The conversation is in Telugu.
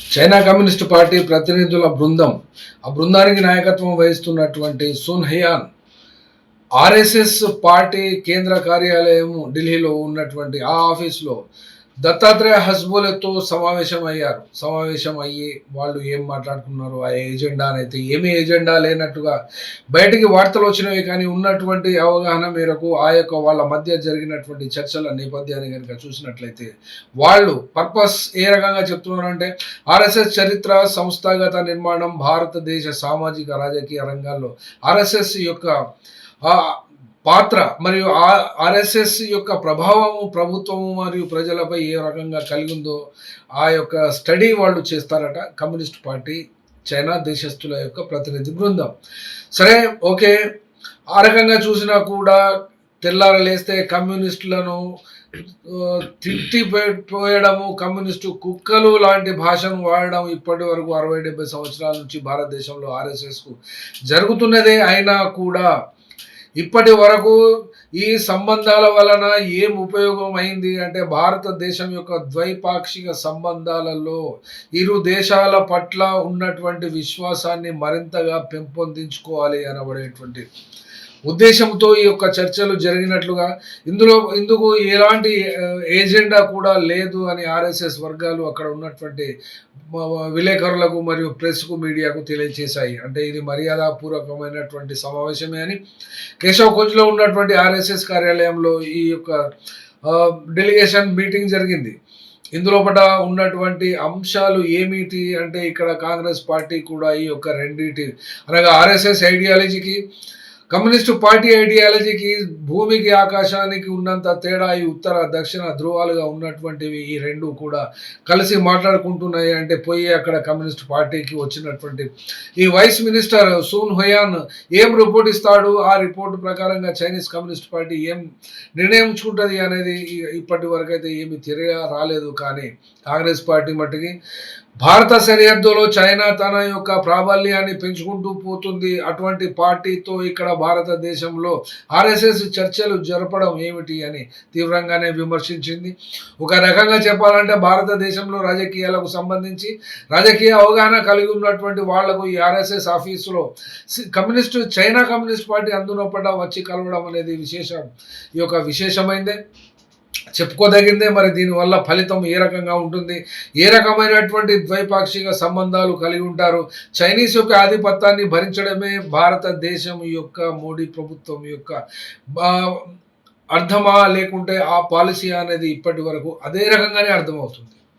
చైనా కమ్యూనిస్టు పార్టీ ప్రతినిధుల బృందం, ఆ బృందానికి నాయకత్వం వహిస్తున్నటువంటి సున్ హయాన్ ఆర్ఎస్ఎస్ పార్టీ కేంద్ర కార్యాలయం ఢిల్లీలో ఉన్నటువంటి ఆ ఆఫీస్‌లో దత్తాత్రేయ హజ్బోలతో సమావేశం అయ్యి వాళ్ళు ఏం మాట్లాడుకున్నారు, ఆ ఎజెండా అనైతే ఏమీ ఎజెండా లేనట్టుగా బయటికి వార్తలొచ్చినవి కానీ, ఉన్నటువంటి అవగాహన మేరకు ఆ యొక్క వాళ్ళ మధ్య జరిగినటువంటి చర్చల నేపథ్యాన్ని గనుక చూసినట్లయితే, వాళ్ళు పర్పస్ ఏ రకంగా చెప్తున్నారంటే, ఆర్ఎస్ఎస్ చరిత్ర, సంస్థాగత నిర్మాణం, భారతదేశ సామాజిక, రాజకీయ రంగాల్లో ఆర్ఎస్ఎస్ యొక్క ఆహ్, పాత్ర మరియు ఆర్ఎస్ఎస్ యొక్క ప్రభావము ప్రభుత్వము మరియు ప్రజలపై ఏ రకంగా కలిగుందో ఆ యొక్క స్టడీ వాళ్ళు చేస్తారట కమ్యూనిస్ట్ పార్టీ చైనా దేశస్థుల యొక్క ప్రతినిధి బృందం. సరే, ఓకే. ఆ రకంగా చూసినా కూడా తెల్లార లేస్తే కమ్యూనిస్టులను తిట్టిపోయడము, కమ్యూనిస్టు కుక్కలు లాంటి భాషను వాడడం ఇప్పటి వరకు 60-70 సంవత్సరాల నుంచి భారతదేశంలో ఆర్ఎస్ఎస్కు జరుగుతున్నదే. అయినా కూడా ఇప్పటి వరకు ఈ సంబంధాల వలన ఏం ఉపయోగం అయింది అంటే, భారతదేశం యొక్క ద్వైపాక్షిక సంబంధాలలో ఇరు దేశాల పట్ల ఉన్నటువంటి విశ్వాసాన్ని మరింతగా పెంపొందించుకోవాలి అనబడేటువంటి ఉద్దేశంతో ఈ యొక్క చర్చలు జరిగినట్లుగా, ఇందుకు ఎలాంటి ఏజెండా కూడా లేదు అని ఆర్ఎస్ఎస్ వర్గాలు అక్కడ ఉన్నటువంటి విలేకరులకు మరియు ప్రెస్కు, మీడియాకు తెలియజేశాయి. అంటే ఇది మర్యాదపూర్వకమైనటువంటి సమావేశమే అని కేశవకుంజ్లో ఉన్నటువంటి ఆర్ఎస్ఎస్ కార్యాలయంలో ఈ యొక్క డెలిగేషన్ మీటింగ్ జరిగింది. ఇందులోపట ఉన్నటువంటి అంశాలు ఏమిటి అంటే, ఇక్కడ కాంగ్రెస్ పార్టీ కూడా ఈ యొక్క రెండిటి అనగా ఆర్ఎస్ఎస్ ఐడియాలజీకి, కమ్యూనిస్టు పార్టీ ఐడియాలజీకి భూమికి ఆకాశానికి ఉన్నంత తేడా ఈ ఉత్తర దక్షిణ ధృవాలుగా ఉన్నటువంటివి ఈ రెండు కూడా కలిసి మాట్లాడుకుంటున్నాయి. అంటే పోయి అక్కడ కమ్యూనిస్ట్ పార్టీకి వచ్చినటువంటి ఈ వైస్ మినిస్టర్ సూన్ హయాన్ ఏం రిపోర్ట్ ఇస్తాడు, ఆ రిపోర్ట్ ప్రకారంగా చైనీస్ కమ్యూనిస్ట్ పార్టీ ఏం నిర్ణయించుకుంటుంది అనేది ఇప్పటి వరకు అయితే ఏమి రాలేదు. కానీ కాంగ్రెస్ పార్టీ మట్టుకి భారత సరిహద్దులో చైనా తన యొక్క ప్రాబల్యాన్ని పెంచుకుంటూ పోతుంది. అటువంటి పార్టీతో ఇక్కడ భారతదేశంలో ఆర్ఎస్ఎస్ చర్చలు జరపడం ఏమిటి అని తీవ్రంగానే విమర్శించింది. ఒక రకంగా చెప్పాలంటే, భారతదేశంలో రాజకీయాలకు సంబంధించి రాజకీయ అవగాహన కలిగి ఉన్నటువంటి వాళ్లకు ఈ ఆర్ఎస్ఎస్ ఆఫీసులో చైనా కమ్యూనిస్ట్ పార్టీ అందునప్పట వచ్చి కలవడం అనేది విశేషమైందే, చెప్పుకోదగిందే. మరి దీనివల్ల ఫలితం ఏ రకంగా ఉంటుంది, ఏ రకమైనటువంటి ద్వైపాక్షిక సంబంధాలు కలిగి ఉంటారు, చైనీస్ యొక్క ఆధిపత్యాన్ని భరించడమే భారతదేశం యొక్క మోడీ ప్రభుత్వం యొక్క అర్థమా, లేకుంటే ఆ పాలసీ అనేది ఇప్పటి వరకు అదే రకంగానే అర్థమవుతుంది.